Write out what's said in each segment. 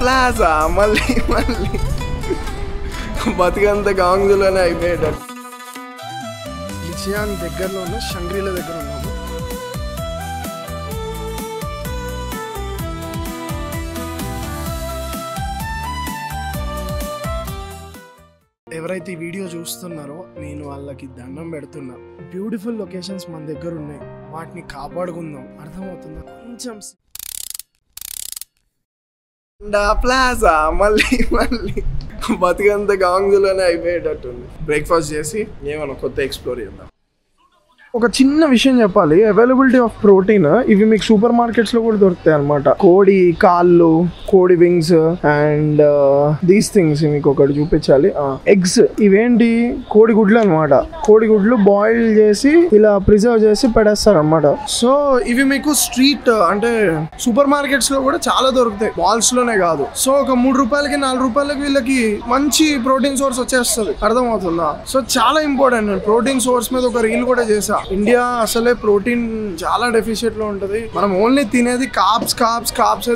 Plaza మళ్ళీ బతికంత గాంగ్లోనే అయిపోయేటట్టు. లిచియాన్ దగ్గరలో ఉన్న షంగ్రీలా దగ్గర ఉన్నాము. ఎవరైతే ఈ వీడియో చూస్తున్నారో నేను వాళ్ళకి దండం పెడుతున్నా. బ్యూటిఫుల్ లొకేషన్స్ మన దగ్గర ఉన్నాయి, వాటిని కాపాడుకుందాం. అర్థమవుతుందా? కొంచెం ప్లాజా మళ్ళీ బతికంత గాంగ్లోనే అయిపోయేటట్టుంది. బ్రేక్ఫాస్ట్ చేసి ఏమన్నా కొత్త ఎక్స్ప్లోర్ చేద్దాం. ఒక చిన్న విషయం చెప్పాలి, అవైలబిలిటీ ఆఫ్ ప్రోటీన్ ఇవి మీకు సూపర్ మార్కెట్స్ లో కూడా దొరుకుతాయి అనమాట. కోడి కాళ్ళు, కోడి వింగ్స్ అండ్ దీస్ థింగ్స్ మీకు ఒకటి చూపించాలి. ఎగ్స్ ఇవేంటి, కోడి గుడ్లు అనమాట. కోడి గుడ్లు బాయిల్ చేసి ఇలా ప్రిజర్వ్ చేసి పెడేస్తారు అనమాట. సో ఇవి మీకు స్ట్రీట్ అంటే సూపర్ మార్కెట్స్ లో కూడా చాలా దొరుకుతాయి, మాల్స్ లోనే కాదు. సో ఒక 3 రూపాయలకి 4 రూపాయలకి వీళ్ళకి మంచి ప్రోటీన్ సోర్స్ వచ్చేస్తుంది. అర్థమవుతుందా? సో చాలా ఇంపార్టెంట్. ప్రోటీన్ సోర్స్ మీద ఒక రీల్ కూడా చేసా. ఇండియా అసలే ప్రోటీన్ చాలా డెఫిషియట్ లో ఉంటది. మనం ఓన్లీ తినేది కార్బ్స్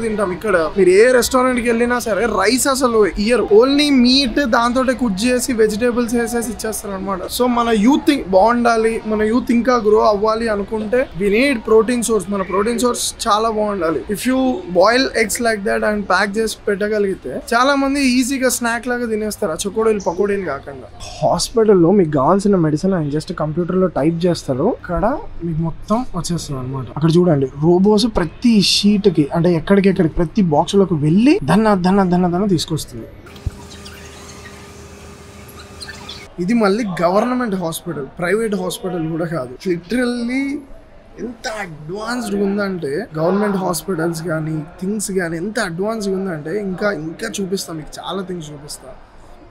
తింటాం. ఇక్కడ మీరు ఏ రెస్టారెంట్ కి వెళ్ళినా సరే రైస్ అసలు ఇయర్, ఓన్లీ మీట్ దాంతో కుక్ చేసి వెజిటేబుల్స్ వేసేసి ఇచ్చేస్తారు అనమాట. సో మన యూత్ బాగుండాలి, మన యూత్ ఇంకా గ్రో అవ్వాలి అనుకుంటే వి నీడ్ ప్రోటీన్ సోర్స్. మన ప్రోటీన్ సోర్స్ చాలా బాగుండాలి. If you boil eggs like that and pack చేసి పెట్టగలిగితే చాలా మంది ఈజీగా స్నాక్ లాగా తినేస్తారు, చకోడీలు పకోడీలు కాకుండా. హాస్పిటల్లో మీకు కావాల్సిన మెడిసిన్ ఆయన జస్ట్ కంప్యూటర్ లో టైప్ చేస్తారు, అక్కడ మీకు మొత్తం వచ్చేస్తుంది అనమాట. అక్కడ చూడండి, రోబోస్ ప్రతి షీట్ కి అంటే ఎక్కడికెక్కడికి ప్రతి బాక్స్ లోకి వెళ్ళి దన్న తీసుకొస్తుంది. ఇది మళ్ళీ గవర్నమెంట్ హాస్పిటల్, ప్రైవేట్ హాస్పిటల్ కూడా కాదు. లిటరల్లీ ఎంత అడ్వాన్స్డ్ ఉందంటే గవర్నమెంట్ హాస్పిటల్స్ కానీ థింగ్స్ కానీ ఎంత అడ్వాన్స్గా ఉందంటే ఇంకా చూపిస్తాం మీకు, చాలా థింగ్స్ చూపిస్తా.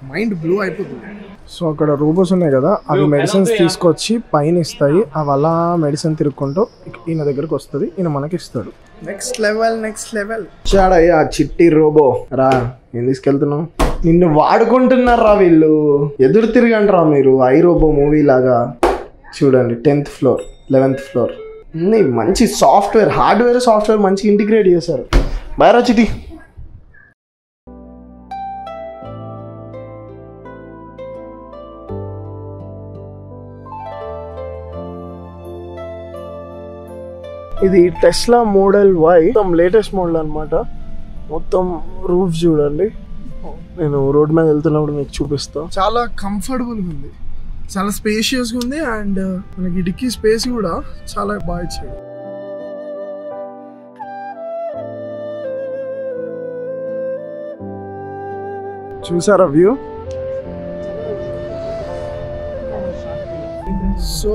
మైండ్ బ్లో అయిపోతుంది. సో అక్కడ రోబోస్ ఉన్నాయి కదా, అవి మెడిసిన్స్ తీసుకొచ్చి పైన ఇస్తాయి. అవి అలా మెడిసిన్ తిరుక్కుంటూ ఈయన దగ్గరకు వస్తుంది, ఈయన మనకి ఇస్తాడు. నెక్స్ట్ లెవెల్ చాడయ్యా చిట్టి రోబో. రా, ఏం తీసుకెళ్తున్నావు? నిన్ను వాడుకుంటున్నారా వీళ్ళు, ఎదురు తిరిగంటారా మీరు. ఐ రోబో మూవీ లాగా. చూడండి, 10th floor 11th floor మంచి సాఫ్ట్వేర్, హార్డ్వేర్ సాఫ్ట్వేర్ మంచిగా ఇంటిగ్రేట్ చేశారు. బాయ్ రా చిట్టి. ఇది టెస్లా మోడల్ Y, మొత్తం లేటెస్ట్ మోడల్ అనమాట. మొత్తం రూఫ్ చూడండి. నేను రోడ్ మీద వెళ్తున్నప్పుడు మీకు చూపిస్తా. చాలా కంఫర్టబుల్ ఉంది, చాలా స్పేషియస్ గా ఉంది. అండ్ మనకి డిక్కీ స్పేస్ కూడా చాలా బాగా ఇచ్చాడు. చూసారా view? So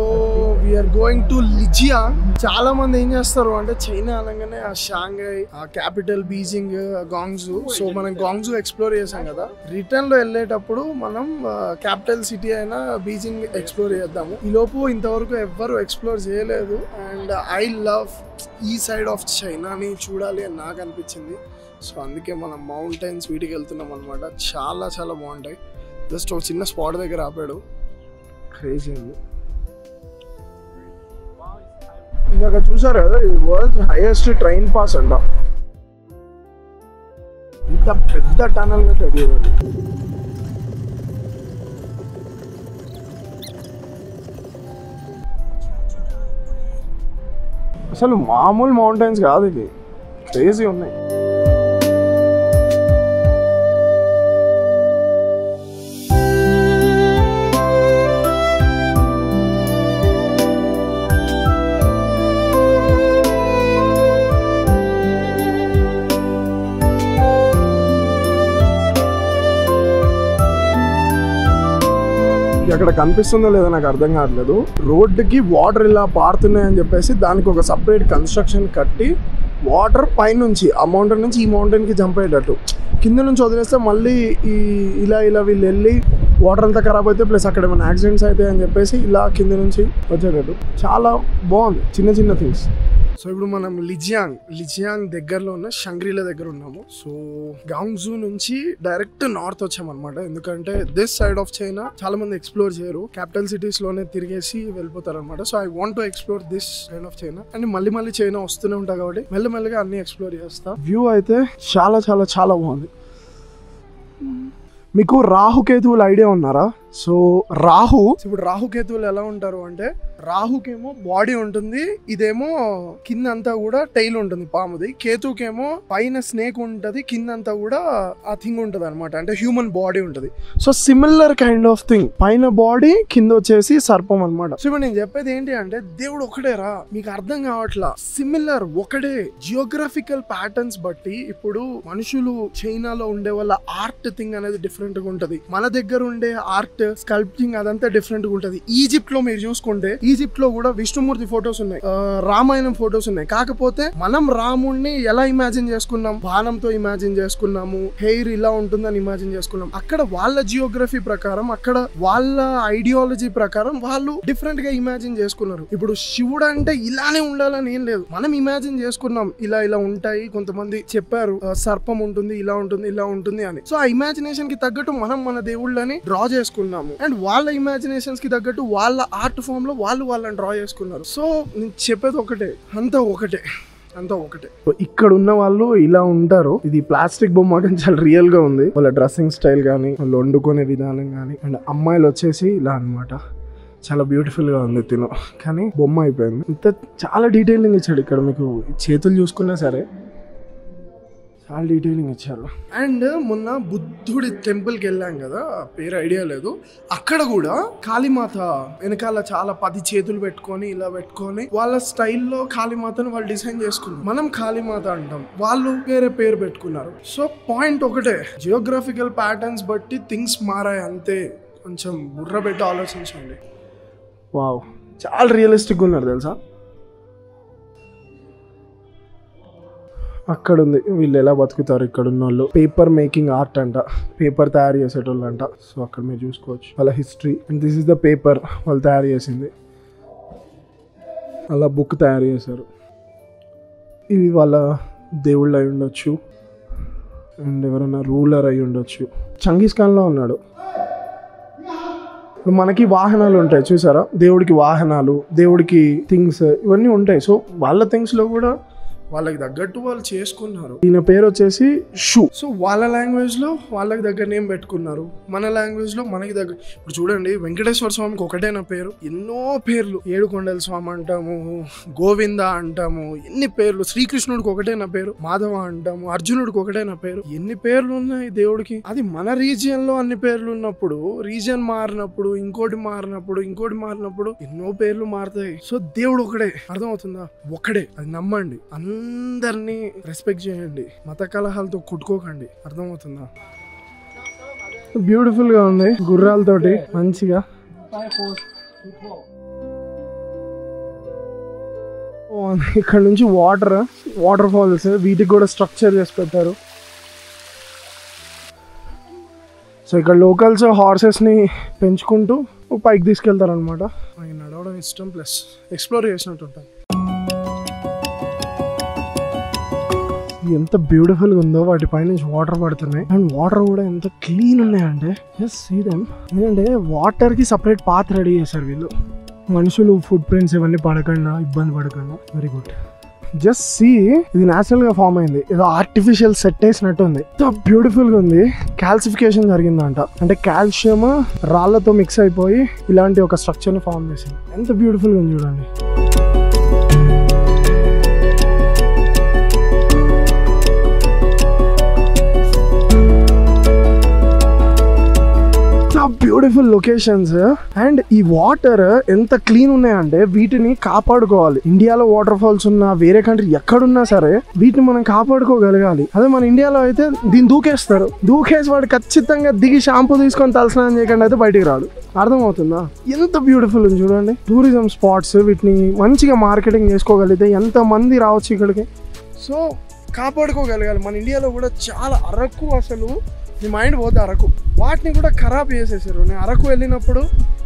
we are going to Lijiang. చాలా మంది ఏం చేస్తారు అంటే చైనా అనగానే ఆ షాంఘై, ఆ క్యాపిటల్ బీజింగ్, గాంగ్జూ. సో మనం గాంగ్జూ ఎక్స్ప్లోర్ చేసాం కదా, రిటర్న్ లో వెళ్ళేటప్పుడు మనం క్యాపిటల్ సిటీ అయినా బీజింగ్ ఎక్స్ప్లోర్ చేద్దాము. ఈ లోపు ఇంతవరకు ఎవ్వరు ఎక్స్ప్లోర్ చేయలేదు. అండ్ ఐ లవ్ ఈ సైడ్ ఆఫ్ చైనాని చూడాలి అని నాకు అనిపించింది. సో అందుకే మనం మౌంటైన్స్ వీటికి వెళ్తున్నాం అనమాట. చాలా చాలా బాగుంటాయి. జస్ట్ ఒక చిన్న స్పాట్ దగ్గర ఆపాడు, క్రేజీ ఉంది. ఇందాక చూసారు కదా, ఇది వరల్డ్ హైయెస్ట్ ట్రైన్ పాస్ అంట. ఇంత పెద్ద టనల్ చూడండి. అసలు మామూలు మౌంటైన్స్ కాదు, ఇది క్రేజీ ఉన్నాయి. అక్కడ కనిపిస్తుందో లేదో నాకు అర్థం కావట్లేదు. రోడ్డుకి వాటర్ ఇలా పారుతున్నాయని చెప్పేసి దానికి ఒక సపరేట్ కన్స్ట్రక్షన్ కట్టి వాటర్ పైనుంచి ఆ మౌంటైన్ నుంచి ఈ మౌంటైన్కి జంప్ అయ్యేటట్టు, కింద నుంచి వదిలేస్తే మళ్ళీ ఇలా వీళ్ళు వెళ్ళి వాటర్ అంతా ఖరాబ్ అయితే ప్లస్ అక్కడ ఏమైనా యాక్సిడెంట్స్ అయితే అని చెప్పేసి ఇలా కింద నుంచి వచ్చేటట్టు చాలా బాగుంది. చిన్న థింగ్స్. సో ఇప్పుడు మనం లిజియాంగ్ దగ్గరలో ఉన్న షంగ్రీలా దగ్గర ఉన్నాము. సో గాంగ్జూ నుంచి డైరెక్ట్ నార్త్ వచ్చామన్నమాట. ఎందుకంటే దిస్ సైడ్ ఆఫ్ చైనా చాలా మంది ఎక్స్ప్లోర్ చేయరు, క్యాపిటల్ సిటీస్ లోనే తిరిగేసి వెళ్ళిపోతారు అనమాట. So I want to explore this side of China. And మళ్ళీ చైనా వస్తూనే ఉంటా కాబట్టి మెల్లమెల్లగా అన్ని ఎక్స్ప్లోర్ చేస్తా. వ్యూ అయితే చాలా చాలా చాలా బాగుంది. మీకు రాహుకేతువుల ఐడియా ఉన్నారా? సో ఇప్పుడు రాహుకేతువులు ఎలా ఉంటారు అంటే, రాహుకేమో బాడీ ఉంటుంది, ఇదేమో కింద అంతా కూడా టైల్ ఉంటుంది పాముది. కేతుకేమో పైన స్నేక్ ఉంటది, కింద అంతా కూడా ఆ థింగ్ ఉంటది అనమాట, అంటే హ్యూమన్ బాడీ ఉంటది. So similar kind of thing, పైన బాడీ కింద వచ్చేసి సర్పం అనమాట. సో ఇప్పుడు నేను చెప్పేది ఏంటి అంటే, దేవుడు ఒకటేరా, మీకు అర్థం కావట్లా, సిమిలర్ ఒకటే. జియోగ్రఫికల్ ప్యాటర్న్స్ బట్టి ఇప్పుడు మనుషులు చైనాలో ఉండే వాళ్ళ ఆర్ట్ థింగ్ అనేది డిఫరెంట్ గా ఉంటది, మన దగ్గర ఉండే ఆర్ట్ స్కల్ప్టింగ్ అదంతా డిఫరెంట్ గా ఉంటది. ఈజిప్ట్ లో మీరు చూసుకుంటే, ఈజిప్ట్ లో కూడా విష్ణుమూర్తి ఫొటోస్ ఉన్నాయి, రామాయణం ఫొటోస్ ఉన్నాయి. కాకపోతే మనం రాముడిని ఎలా ఇమాజిన్ చేసుకున్నాం, బాణంతో ఇమాజిన్ చేసుకున్నాము, హెయిర్ ఇలా ఉంటుందని ఇమాజిన్ చేసుకున్నాం. అక్కడ వాళ్ళ జియోగ్రఫీ ప్రకారం, అక్కడ వాళ్ళ ఐడియాలజీ ప్రకారం వాళ్ళు డిఫరెంట్ గా ఇమాజిన్ చేసుకున్నారు. ఇప్పుడు శివుడు అంటే ఇలానే ఉండాలని ఏం లేదు, మనం ఇమాజిన్ చేసుకున్నాం ఇలా ఉంటాయి. కొంతమంది చెప్పారు సర్పం ఉంటుంది, ఇలా ఉంటుంది అని. సో ఆ ఇమాజినేషన్ కి తగ్గట్టు మనం మన దేవుళ్ళని డ్రా చేసుకున్నాము. అండ్ వాళ్ళ ఇమాజినేషన్స్ కి తగ్గట్టు వాళ్ళ ఆర్ట్ ఫామ్ లో వాళ్ళని డ్రా చేసుకున్నారు. సో నేను చెప్పేది ఒకటే, అంతా ఒకటే. ఇక్కడ ఉన్న వాళ్ళు ఇలా ఉంటారు. ఇది ప్లాస్టిక్ బొమ్మ కానీ చాలా రియల్ గా ఉంది, వాళ్ళ డ్రెస్సింగ్ స్టైల్ కానీ, వాళ్ళు వండుకునే విధానం కానీ. అండ్ అమ్మాయిలు వచ్చేసి ఇలా అన్నమాట, చాలా బ్యూటిఫుల్ గా ఉంది తిను, కానీ బొమ్మ అయిపోయింది. ఇంత చాలా డీటెయిలింగ్ ఇచ్చాడు ఇక్కడ. మీకు చేతులు చూసుకున్నా సరే చాలా డీటెయిలింగ్ ఇచ్చారు. అండ్ మొన్న బుద్ధుడి టెంపుల్కి వెళ్ళాం కదా, పేరు ఐడియా లేదు, అక్కడ కూడా కాళీమాత వెనకాల చాలా 10 చేతులు పెట్టుకొని ఇలా పెట్టుకొని వాళ్ళ స్టైల్లో కాళీమాతను వాళ్ళు డిజైన్ చేసుకున్నారు. మనం కాళీమాత అంటాం, వాళ్ళు వేరే పేరు పెట్టుకున్నారు. సో పాయింట్ ఒకటే, జియోగ్రఫికల్ ప్యాటర్న్స్ బట్టి థింగ్స్ మారాయి అంతే. కొంచెం బుర్ర పెట్టి ఆలోచించండి. వావ్, చాలా రియలిస్టిక్గా ఉన్నారు తెలుసా. అక్కడ ఉంది వీళ్ళు ఎలా బతుకుతారు ఇక్కడ ఉన్న వాళ్ళు. పేపర్ మేకింగ్ ఆర్ట్ అంట, పేపర్ తయారు చేసేటోళ్ళు అంట. సో అక్కడ మీరు చూసుకోవచ్చు వాళ్ళ history. And this is the paper వాళ్ళు తయారు చేసింది, అలా బుక్ తయారు చేశారు. ఇవి వాళ్ళ దేవుళ్ళు అయి ఉండొచ్చు, అండ్ ఎవరైనా రూలర్ అయి ఉండొచ్చు. చంగీస్ ఖాన్లో ఉన్నాడు. మనకి వాహనాలు ఉంటాయి చూసారా, దేవుడికి వాహనాలు, దేవుడికి థింగ్స్ ఇవన్నీ ఉంటాయి. సో వాళ్ళ థింగ్స్లో కూడా వాళ్ళకి తగ్గట్టు వాళ్ళు చేసుకున్నారు. ఈయన పేరు వచ్చేసి షూ. సో వాళ్ళ లాంగ్వేజ్ లో వాళ్ళకి దగ్గర నేమ్ పెట్టుకున్నారు, మన లాంగ్వేజ్ లో మనకి దగ్గర. ఇప్పుడు చూడండి, వెంకటేశ్వర స్వామికి ఒకటేనా పేరు, ఎన్నో పేర్లు. ఏడుకొండల స్వామి అంటాము, గోవింద అంటాము, ఎన్ని పేర్లు. శ్రీకృష్ణుడికి ఒకటేనా పేరు, మాధవ అంటాము. అర్జునుడికి ఒకటేనా పేరు, ఎన్ని పేర్లు ఉన్నాయి దేవుడికి. అది మన రీజియన్ లో అన్ని పేర్లు ఉన్నప్పుడు, రీజియన్ మారినప్పుడు ఇంకోటి మారినప్పుడు ఎన్నో పేర్లు మారుతాయి. సో దేవుడు ఒకడే, అర్థమవుతుందా, ఒకడే. అది నమ్మండి, అందరినీ రెస్పెక్ట్ చేయండి, మత కలహాలతో కొట్టుకోకండి, అర్థమవుతుందా. బ్యూటిఫుల్ గా ఉంది, గుర్రాలతోటి మంచిగా. ఇక్కడ నుంచి వాటర్ ఫాల్స్, వీటికి కూడా స్ట్రక్చర్ చేసి పెట్టారు. సో ఇక్కడ లోకల్స్ హార్సెస్ ని పెంచుకుంటూ పైకి తీసుకెళ్తారు అనమాట. నడవడం ఇష్టం, ప్లస్ ఎక్స్ప్లోర్ చేసినట్టు ఉంటుంది. ఎంత బ్యూటిఫుల్ గా ఉందో, వాటిపై నుంచి వాటర్ పడుతున్నాయి. అండ్ వాటర్ కూడా ఎంత క్లీన్ ఉన్నాయంటే, జస్ట్ సీ దెమ్. ఎందుకంటే వాటర్ కి సపరేట్ పాత్ రెడీ చేశారు వీళ్ళు, మనుషులు ఫుట్ ప్రింట్స్ ఇవన్నీ ఇబ్బంది పడకుండా. Very good. జస్ట్ సీ, ఇది న్యాచురల్ గా ఫామ్ అయింది, ఏదో ఆర్టిఫిషియల్ సెట్ వేసినట్టు ఉంది. ఎంత బ్యూటిఫుల్ గా ఉంది. కాల్సిఫికేషన్ జరిగిందంట, అంటే కాల్షియం రాళ్లతో మిక్స్ అయిపోయి ఇలాంటి ఒక స్ట్రక్చర్ ని ఫామ్ చేసింది. ఎంత బ్యూటిఫుల్ గా ఉంది చూడండి. Beautiful locations. అండ్ ఈ వాటర్ ఎంత క్లీన్ ఉన్నాయంటే వీటిని కాపాడుకోవాలి. ఇండియాలో వాటర్ ఫాల్స్ ఉన్నా, వేరే కంట్రీ ఎక్కడున్నా సరే వీటిని మనం కాపాడుకోగలగాలి. అదే మన ఇండియాలో అయితే దీన్ని దూకేసి వాడు ఖచ్చితంగా దిగి షాంపూ తీసుకొని తలస్నానం చేయకుండా అయితే బయటికి రాడు, అర్థమవుతుందా. ఎంత బ్యూటిఫుల్ ఉంది చూడండి. టూరిజం స్పాట్స్, వీటిని మంచిగా మార్కెటింగ్ చేసుకోగలిగితే ఎంత మంది రావచ్చు ఇక్కడికి. సో కాపాడుకోగలగాలి. మన ఇండియాలో కూడా చాలా అరకు, అసలు నీ మైండ్ పోతే అరకు, వాటిని కూడా ఖరాబ్ చేసేసారు. నేను అరకు వెళ్ళినప్పుడు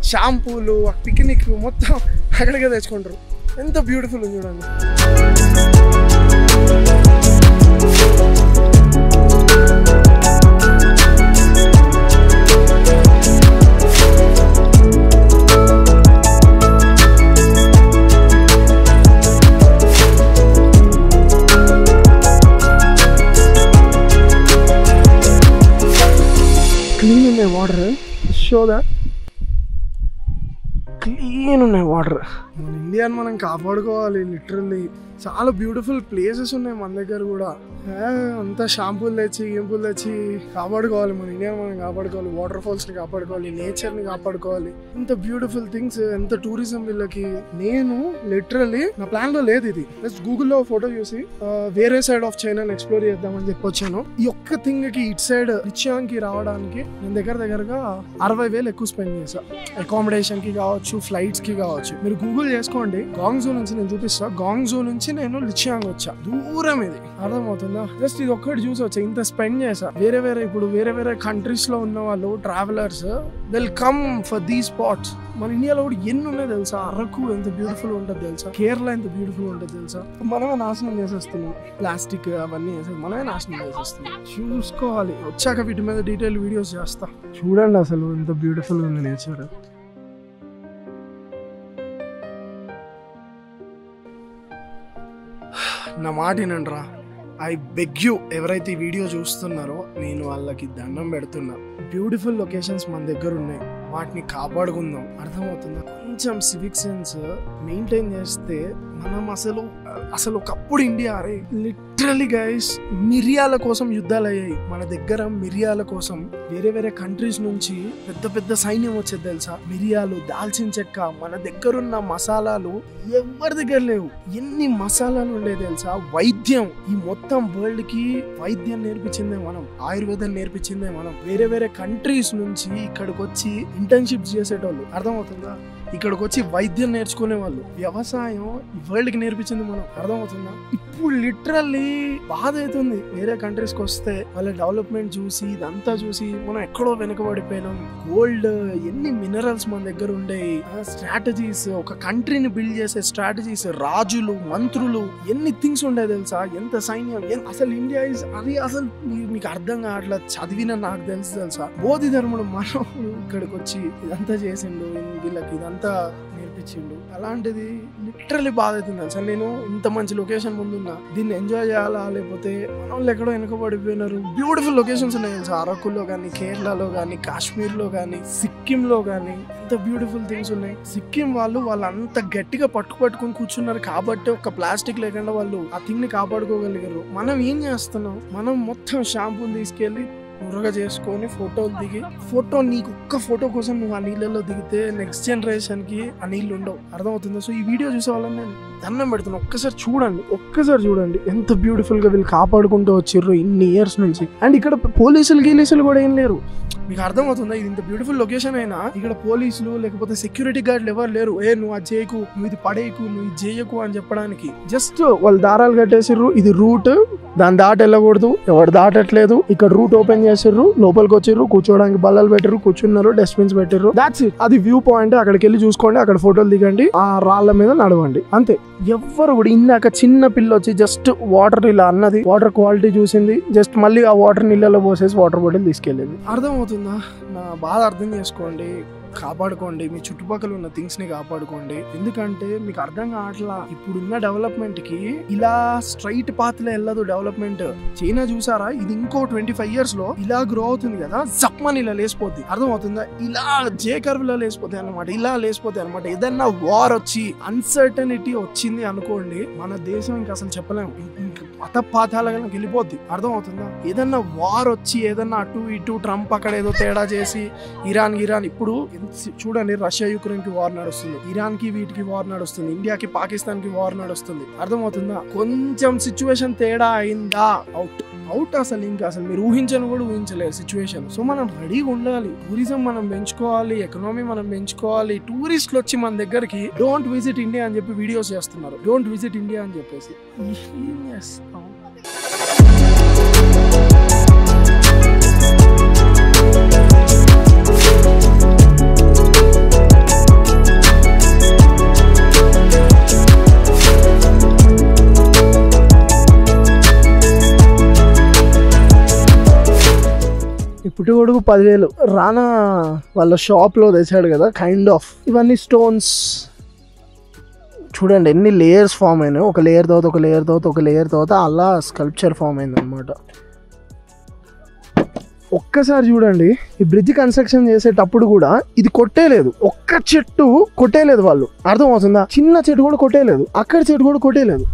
షాంపూలు, పిక్నిక్ మొత్తం అక్కడికే తెచ్చుకుంటారు. ఎంత బ్యూటిఫుల్ చూడండి. క్లీన్ ఉన్నాయి వాటర్, షో దట్ క్లీన్ ఉన్నాయి వాటర్. మన ఇండియాని మనం కాపాడుకోవాలి. లిటరల్లీ చాలా బ్యూటిఫుల్ ప్లేసెస్ ఉన్నాయి మన దగ్గర కూడా. అంతా షాంపూలు తెచ్చి గేంపులు తెచ్చి కాపాడుకోవాలి. మన ఇండియాని మనం కాపాడుకోవాలి. వాటర్ ఫాల్స్ ని కాపాడుకోవాలి, నేచర్ ని కాపాడుకోవాలి. ఇంత బ్యూటిఫుల్ థింగ్స్, ఎంత టూరిజం వీళ్ళకి. నేను లిటరల్లీ నా ప్లాన్ లో లేదు ఇది. జస్ట్ గూగుల్లో ఫోటో చూసి వేరే సైడ్ ఆఫ్ చైనాని ఎక్స్ప్లోర్ చేద్దామని చెప్పి వచ్చాను. ఈ ఒక్క థింగ్ కి ఇటు సైడ్ లిచియాంగ్ కి రావడానికి నేను దగ్గరగా 60,000 ఎక్కువ స్పెండ్ చేశా. అకామిడేషన్ కి కావచ్చు, ఫ్లైట్స్ కి కావచ్చు. మీరు గూగుల్ చేసుకోండి. గాంగ్జూ నుంచి నేను చూపిస్తా. గాంగ్జూ నుంచి నేను లిచియాంగ్ వచ్చా. దూరం ఇది, అర్థమవుతుందా? జస్ట్ ఇది ఒక్కటి చూసి వచ్చా. ఇంత స్పెండ్ చేసా. ఇప్పుడు వేరే కంట్రీస్ లో ఉన్న వాళ్ళు travellers will come for these spots. మన ఇండియాలో కూడా ఎన్ని ఉన్నాయి తెలుసా? అరకు ఎంత బ్యూటిఫుల్ ఉంటుంది తెలుసా? కేరళ ఎంత బ్యూటిఫుల్ ఉంటుంది తెలుసా? మనమే నాశనం చేసేస్తున్నాం. ప్లాస్టిక్ అవన్నీ వేసేది మనమే నాశనం చేసేస్తున్నాం. చూసుకోవాలి. వచ్చాక వీటి మీద డీటెయిల్ వీడియోస్ చేస్తా. చూడండి అసలు ఎంత బ్యూటిఫుల్ ఉంది నేచర్. నా మాట వినండిరా. ఐ బెగ్ యూ, ఎవరైతే ఈ వీడియో చూస్తున్నారో నేను వాళ్ళకి దండం పెడుతున్నా. బ్యూటిఫుల్ లొకేషన్స్ మన దగ్గర ఉన్నాయి, వాటిని కాపాడుకుందాం. అర్థమవుతుందా? కొంచెం సివిక్ సెన్స్ మెయింటైన్ చేస్తే మనం అసలు ఒకప్పుడు ఇండియా, అరే లిటరలీ గైస్, మిరియాల కోసం యుద్ధాలు అయ్యాయి మన దగ్గర. మిరియాల కోసం వేరే కంట్రీస్ నుంచి పెద్ద సైన్యం వచ్చేది తెలుసా? మిరియాలు, దాల్చిన చెక్క, మన దగ్గరున్న మసాలాలు ఎవరి దగ్గర లేవు. ఎన్ని మసాలాలు ఉండే తెలుసా? వైద్యం, ఈ మొత్తం వరల్డ్ కి వైద్యం నేర్పించిందే మనం, ఆయుర్వేదం నేర్పించిందే మనం. వేరే కంట్రీస్ నుంచి ఇక్కడికి వచ్చి ఇంటర్న్షిప్స్ చేసేటోళ్ళు, అర్థమవుతుందా? ఇక్కడికి వచ్చి వైద్యం నేర్చుకునే వాళ్ళు. వ్యవసాయం ఈ వరల్డ్ కి నేర్పించింది మనం, అర్థమవుతుందా? ఇప్పుడు లిటరల్లీ బాధ అవుతుంది. వేరే కంట్రీస్కి వస్తే వాళ్ళ డెవలప్మెంట్ చూసి, ఇదంతా చూసి మనం ఎక్కడో వెనకబడిపోయినాం. గోల్డ్, ఎన్ని మినరల్స్ మన దగ్గర ఉండేవి. స్ట్రాటజీస్, ఒక కంట్రీని బిల్డ్ చేసే స్ట్రాటజీస్, రాజులు, మంత్రులు, ఎన్ని థింగ్స్ ఉండే తెలుసా? ఎంత సైన్యం. అసలు ఇండియా అది అసలు మీకు అర్థం కావట్లా. చదివిన నాకు తెలుసా? బోధి ధర్ముడు మనవుడు ఇక్కడికి వచ్చి ఇదంతా చేసిండు, వీళ్ళకి ఇదంతా నేర్పించిండు. అలాంటిది లిటరలీ బాధ అవుతుంది తెలుసా? నేను ఇంత మంచి లొకేషన్ ముందున్నా, దీన్ని ఎంజాయ్ చేయాలా? లేకపోతే మన వాళ్ళు ఎక్కడో వెనకబడిపోయినారు. బ్యూటిఫుల్ లొకేషన్స్ ఉన్నాయి తెలుసా? అరకులో కానీ, కేరళలో కానీ, కాశ్మీర్లో కానీ, సిక్కింలో కానీ ఎంత బ్యూటిఫుల్ థింగ్స్ ఉన్నాయి. సిక్కిం వాళ్ళు అంత గట్టిగా పట్టుకొని కూర్చున్నారు కాబట్టి ఒక ప్లాస్టిక్ లేకుండా వాళ్ళు ఆ థింగ్ ని కాపాడుకోగలిగారు. మనం ఏం చేస్తున్నాం? మనం మొత్తం షాంపూని తీసుకెళ్లి నురగ చేసుకొని ఫోటోలు దిగి, నీకు ఒక్క ఫోటో కోసం నువ్వు ఆ నీళ్ళలో దిగితే నెక్స్ట్ జనరేషన్ కి ఆ నీళ్ళు ఉండవు, అర్థమవుతుందా? సో ఈ వీడియో చూసే వాళ్ళని నేను దండం పెడుతున్నా. ఒక్కసారి చూడండి ఎంత బ్యూటిఫుల్ గా వీళ్ళు కాపాడుకుంటూ వచ్చిర్రు ఇన్ని ఇయర్స్ నుంచి. అండ్ ఇక్కడ పోలీసులు కూడా ఏం లేరు. మీకు అర్థమవుతుందా? ఇది ఇంత బ్యూటిఫుల్ లొకేషన్ అయినా ఇక్కడ పోలీసులు లేకపోతే సెక్యూరిటీ గార్డులు ఎవరు లేరు. నువ్వు అది చేయకు, నువ్వు ఇది పడేయకు, నువ్వు ఇది చేయకు అని చెప్పడానికి. జస్ట్ వాళ్ళు దారాలు కట్టేసిర్రు, ఇది రూట్, దాన్ని దాటి వెళ్ళకూడదు, ఎవరు దాటట్లేదు. ఇక్కడ రూట్ ఓపెన్ చేసిర్రు, లోపలికి వచ్చిర్రు, కూర్చోడానికి బల్లలు పెట్టిర్రు, కూర్చున్నారు, డస్ట్బిన్స్ పెట్టిర్రు. That's it. అది వ్యూ పాయింట్. అక్కడికి వెళ్ళి చూసుకోండి, అక్కడ ఫోటోలు దిగండి, ఆ రాళ్ల మీద నడవండి, అంతే. ఎవ్వరు కూడా ఇందాక చిన్న పిల్ల వచ్చి జస్ట్ వాటర్ ఇలా అన్నది, వాటర్ క్వాలిటీ చూసింది, జస్ట్ మళ్ళీ ఆ వాటర్ నీళ్ళలో పోసేసి వాటర్ బాటిల్ తీసుకెళ్ళింది. అర్థమవుతుందా? నా బాధ అర్థం చేసుకోండి. కాపాడుకోండి, మీ చుట్టుపక్కల ఉన్న థింగ్స్ ని కాపాడుకోండి. ఎందుకంటే మీకు అర్థం కావట్లా, ఇప్పుడున్న డెవలప్మెంట్ కి ఇలా స్ట్రైట్ పాత్ లో వెళ్ళదు డెవలప్మెంట్. చైనా చూసారా? ఇది ఇంకో 25 years లో ఇలా గ్రో అవుతుంది కదా, జప్మని ఇలా లేసిపోద్ది, అర్థమవుతుందా? ఇలా జే కర్వ్ లో లేసిపోతాయి అనమాట, ఇలా లేసిపోతాయి అనమాట. ఏదన్నా వార్ వచ్చి అన్సర్టనిటీ వచ్చింది అనుకోండి, మన దేశం ఇంకా అసలు చెప్పలేము, పాతాళాలకు వెళ్ళిపోద్ది, అర్థమవుతుందా? ఏదన్నా వార్ వచ్చి, ఏదన్నా అటు ఇటు ట్రంప్ అక్కడ ఏదో తేడా చేసి, ఇరాన్ ఇప్పుడు చూడండి, రష్యా యుక్రెయిన్ కి వార్ నడుస్తుంది, ఇరాన్ కి వీటికి వార్ నడుస్తుంది, ఇండియాకి పాకిస్తాన్ కి వార్ నడుస్తుంది, అర్థమవుతుందా? కొంచెం సిచ్యువేషన్ తేడా అయిందా, అవుట్ అసలు మీరు ఊహించను కూడా ఊహించలేరు సిచ్యువేషన్. సో మనం రెడీగా ఉండాలి. టూరిజం మనం పెంచుకోవాలి, ఎకనామీ మనం పెంచుకోవాలి. టూరిస్టులు వచ్చి మన దగ్గరికి డోంట్ విజిట్ ఇండియా అని చెప్పి వీడియోస్ చేస్తున్నారు, డోంట్ విజిట్ ఇండియా అని చెప్పేసి. ఏం చేస్తాం? ఈ పుట్టుగొడుగు 10,000 రానా వాళ్ళ షాప్ లో తెచ్చాడు కదా, కైండ్ ఆఫ్. ఇవన్నీ స్టోన్స్ చూడండి ఎన్ని లేయర్స్ ఫామ్ అయినాయి. ఒక లేయర్ తర్వాత ఒక లేయర్ తర్వాత ఒక లేయర్ తర్వాత అలా స్కల్ప్చర్ ఫామ్ అయింది అనమాట. ఒక్కసారి చూడండి, ఈ బ్రిడ్జ్ కన్స్ట్రక్షన్ చేసేటప్పుడు కూడా ఇది కొట్టేలేదు, ఒక్క చెట్టు కొట్టేలేదు వాళ్ళు, అర్థమవుతుందా? చిన్న చెట్టు కూడా కొట్టేలేదు, అక్కడ చెట్టు కూడా కొట్టేలేదు.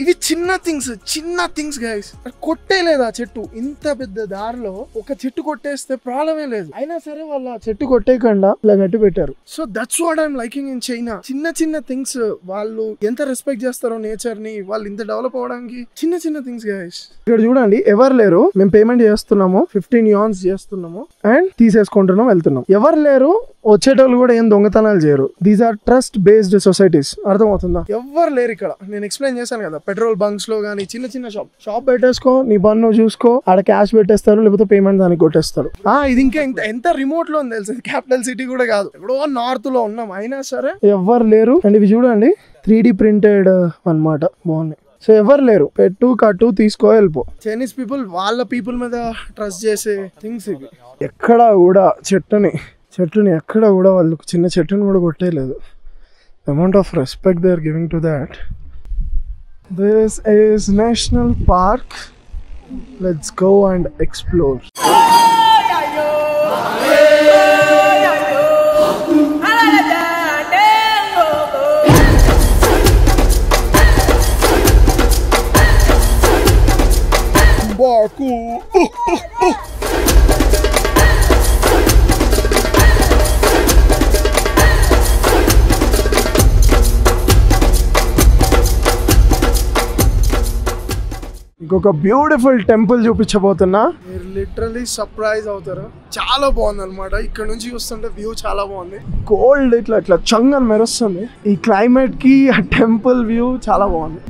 ఇవి చిన్న థింగ్స్ గైస్, కొట్టేలేదు ఆ చెట్టు. ఇంత పెద్ద దారిలో ఒక చెట్టు కొట్టేస్తే ప్రాబ్లమే లేదు, అయినా సరే వాళ్ళు ఆ చెట్టు కొట్టేయకుండా ఇలా గట్టి పెట్టారు. So that's what I'm liking in China. చిన్న థింగ్స్ వాళ్ళు ఎంత రెస్పెక్ట్ చేస్తారో నేచర్ ని, వాళ్ళు ఇంత డెవలప్ అవడానికి చిన్న థింగ్స్ గైస్. ఇక్కడ చూడండి ఎవరు లేరు, మేము పేమెంట్ చేస్తున్నాము, 15 yuans చేస్తున్నాము అండ్ తీసేసుకుంటున్నాం, వెళ్తున్నాం. ఎవరు లేరు, వచ్చేటోళ్ళు కూడా ఏం దొంగతనాలు చేయరు. These are trust based societies, అర్థమవుతుందా? ఎవరు లేరు ఇక్కడ. నేను ఎక్స్ప్లెయిన్ చేశాను కదా, పెట్రోల్ బంక్స్ లో గానీ చిన్న షాప్ పెట్టేసుకో, నీ పన్ను చూసుకో, ఆడ క్యాష్ పెట్టేస్తారు, లేకపోతే పేమెంట్ దానికి కొట్టేస్తారు. ఇది ఇంకా ఎంత రిమోట్ లో ఉంది తెలుసు, క్యాపిటల్ సిటీ కూడా కాదు, ఎక్కడో నార్త్ లో ఉన్నాం, అయినా సరే ఎవరు లేరు. అండ్ ఇవి చూడండి 3D ప్రింటెడ్ అన్నమాట, బాగున్నాయి. సో ఎవరు లేరు, పెట్టు కట్టు తీసుకో వెళ్ళిపో. చైనీస్ పీపుల్ వాళ్ళ పీపుల్ మీద ట్రస్ట్ చేసే థింగ్స్ ఇవి. ఎక్కడ కూడా చెట్టుని ఎక్కడ కూడా వాళ్ళు చిన్న చెట్టుని కూడా కొట్టేయలేదు. Amount of respect they are giving to that. This is national park. Let's go and explore. Baku. ఇంకొక బ్యూటిఫుల్ టెంపుల్ చూపించబోతున్నా, మీరు లిటరలీ సర్ప్రైజ్ అవుతారు. చాలా బాగుంది అనమాట, ఇక్కడ నుంచి చూస్తుంటే వ్యూ చాలా బాగుంది. గోల్డ్ ఇట్లా చంగ్ అని మెరుస్తుంది. ఈ క్లైమేట్ కి ఆ టెంపుల్ వ్యూ చాలా బాగుంది.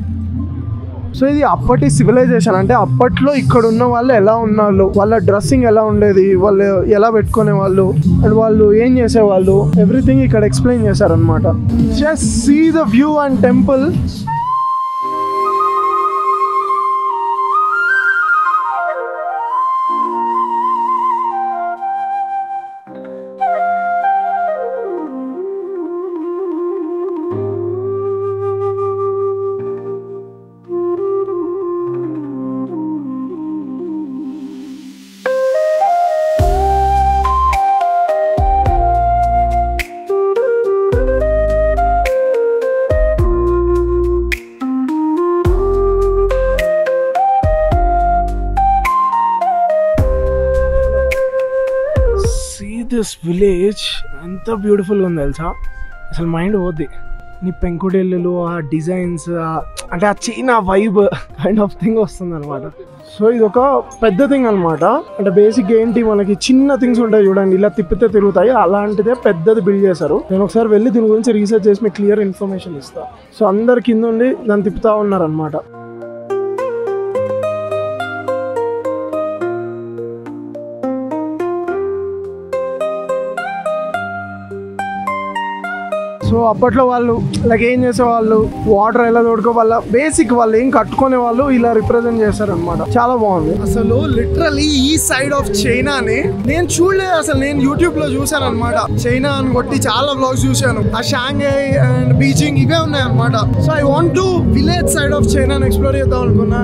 సో ఇది అప్పటి సివిలైజేషన్, అంటే అప్పట్లో ఇక్కడ ఉన్న వాళ్ళు ఎలా ఉన్నారు, వాళ్ళ డ్రెస్సింగ్ ఎలా ఉండేది, వాళ్ళు ఎలా పెట్టుకునే వాళ్ళు, అండ్ వాళ్ళు ఏం చేసేవాళ్ళు, ఎవ్రీథింగ్ ఇక్కడ ఎక్స్ప్లెయిన్ చేశారనమాట. Just see the view and temple. This village ఎంత బ్యూటిఫుల్ ఉంది తెలుసా, అసలు మైండ్ పోద్ది. నీ పెంకుటిల్లులు, ఆ డిజైన్స్, అంటే ఆ China vibe kind of thing వస్తుంది అనమాట. సో ఇది ఒక పెద్ద థింగ్ అనమాట. అంటే బేసిక్ ఏంటి, మనకి చిన్న థింగ్స్ ఉంటాయి చూడండి, ఇలా తిప్పితే తిరుగుతాయి, అలాంటిదే పెద్దది బిల్డ్ చేశారు. నేను ఒకసారి వెళ్ళి దీని గురించి రీసెర్చ్ చేసి మీకు క్లియర్ ఇన్ఫర్మేషన్ ఇస్తా. సో అందరు కింద ఉండి దాన్ని తిప్పుతా ఉన్నారు అనమాట. సో అప్పట్లో వాళ్ళు లైక్ ఏం చేసేవాళ్ళు, వాటర్ ఎలా తోడుకో, వాళ్ళ బేసిక్ వాళ్ళు ఏం కట్టుకునే వాళ్ళు ఇలా రిప్రజెంట్ చేశారనమాట. చాలా బాగుంది. అసలు లిటరలీ ఈ సైడ్ ఆఫ్ చైనాని నేను చూడలేదు, అసలు నేను యూట్యూబ్ లో చూసాను అనమాట. చైనా అని కొట్టి చాలా వ్లాగ్స్ చూశాను, ఆ షాంఘై అండ్ బీజింగ్ ఇవే ఉన్నాయి అనమాట. So I want to village side of చైనాని ఎక్స్ప్లోర్ చేద్దాం అనుకున్నా.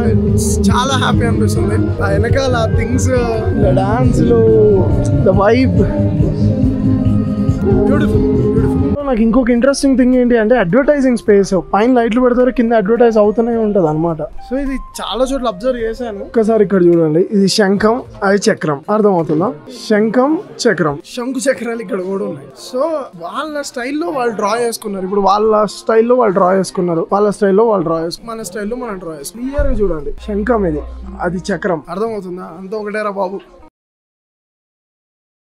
చాలా హ్యాపీ అనిపిస్తుంది. ఆ వెనకాల థింగ్స్, డాన్స్లు, ద వైబ్, బ్యూటిఫుల్. నాకు ఇంకొక ఇంట్రెస్టింగ్ థింగ్ ఏంటి అంటే అడ్వర్టైజింగ్ స్పేస్. పైన లైట్లు పెడతారు, కింద అడ్వర్టైజ్ అవుతూనే ఉంటది అనమాట. సో ఇది చాలా చోట్ల అబ్జర్వ్ చేశాను. ఒకసారి ఇక్కడ చూడండి, ఇది శంఖం, అది చక్రం, అర్థమవుతుందా? శంఖం, చక్రం, శంకు చక్రాలు ఇక్కడ కూడా ఉన్నాయి. సో వాళ్ళ స్టైల్లో వాళ్ళు డ్రా చేసుకున్నారు. ఇప్పుడు వాళ్ళ స్టైల్లో వాళ్ళు డ్రా చేసుకున్నారు, వాళ్ళ స్టైల్లో వాళ్ళు డ్రా చేసుకున్నారు, మన స్టైల్లో మనం డ్రా చేసుకున్నాం. క్లియర్ గా చూడండి, శంఖం ఇది, అది చక్రం, అర్థమవుతుందా? అంతా ఒకటేరా బాబు.